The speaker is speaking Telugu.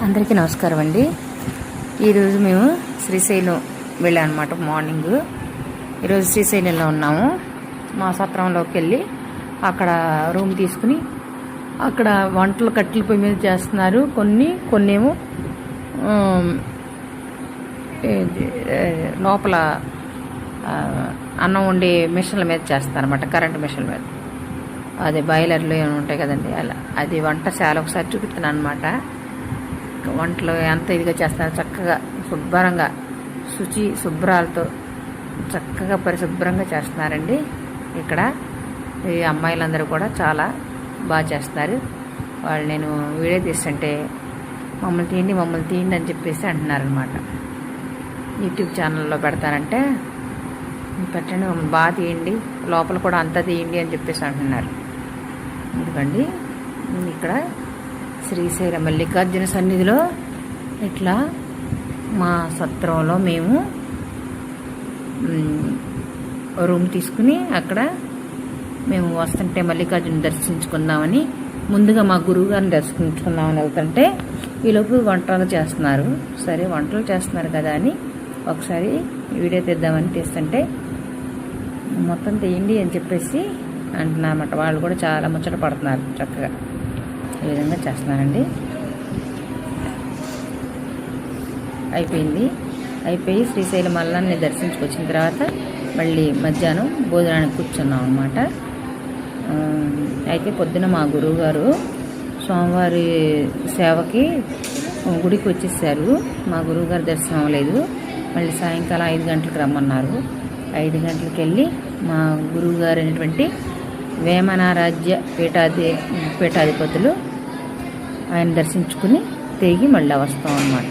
అందరికీ నమస్కారం అండి. ఈరోజు మేము శ్రీశైలం వెళ్ళామన్నమాట. మార్నింగ్ ఈరోజు శ్రీశైలంలో ఉన్నాము. మా సత్రంలోకి వెళ్ళి అక్కడ రూమ్ తీసుకుని అక్కడ వంటలు కట్టెల పొయ్యి మీద చేస్తున్నారు. కొన్నేమో లోపల అన్నం వండే మిషన్ల మీద చేస్తారన్నమాట. కరెంటు మిషన్ల మీద, అదే బాయిలర్లు ఏమి ఉంటాయి కదండి, అలా అది వంటశాల ఒకసారి చూపిస్తున్నాను అనమాట. వంటలు ఎంత ఇదిగా చేస్తున్నారు, చక్కగా శుభ్రంగా శుభ్రాలతో చక్కగా పరిశుభ్రంగా చేస్తున్నారండి. ఇక్కడ ఈ అమ్మాయిలందరూ కూడా చాలా బాగా చేస్తున్నారు. వాళ్ళు నేను వీడియో తీస్తుంటే మమ్మల్ని తీయండి అని చెప్పేసి అంటున్నారనమాట. యూట్యూబ్ ఛానల్లో పెడతానంటే పెట్టండి, మమ్మల్ని బాగా తీయండి, లోపల కూడా అంతా తీయండి అని చెప్పేసి అంటున్నారు. ఎందుకండి ఇక్కడ శ్రీశైల మల్లికార్జున సన్నిధిలో ఇట్లా మా సత్రంలో మేము రూమ్ తీసుకుని అక్కడ మేము వస్తుంటే మల్లికార్జున దర్శించుకుందామని ముందుగా మా గురువు గారిని దర్శించుకుందామని వెళ్తుంటే ఈలోపు వంటలు చేస్తున్నారు. సరే వంటలు చేస్తున్నారు కదా అని ఒకసారి వీడియో తీద్దామని తీస్తుంటే మొత్తం తీయండి అని చెప్పేసి అంటున్నారన్నమాట. వాళ్ళు కూడా చాలా ముచ్చట పడుతున్నారు. చక్కగా ఈ విధంగా చేస్తున్నారండి. అయిపోయి శ్రీశైలం మల్లాన్ని దర్శించుకొచ్చిన తర్వాత మళ్ళీ మధ్యాహ్నం భోజనానికి కూర్చున్నాం అన్నమాట. అయితే పొద్దున మా గురువుగారు స్వామివారి సేవకి గుడికి వచ్చేసారు. మా గురువుగారు దర్శనం అవ్వలేదు. మళ్ళీ సాయంకాలం 5 గంటలకు రమ్మన్నారు. 5 గంటలకు వెళ్ళి మా గురువుగారు అయినటువంటి వేమనారాజ్య పీఠాధిపతులు ఆయన దర్శించుకుని తిరిగి మళ్ళీ వస్తాం అన్నమాట.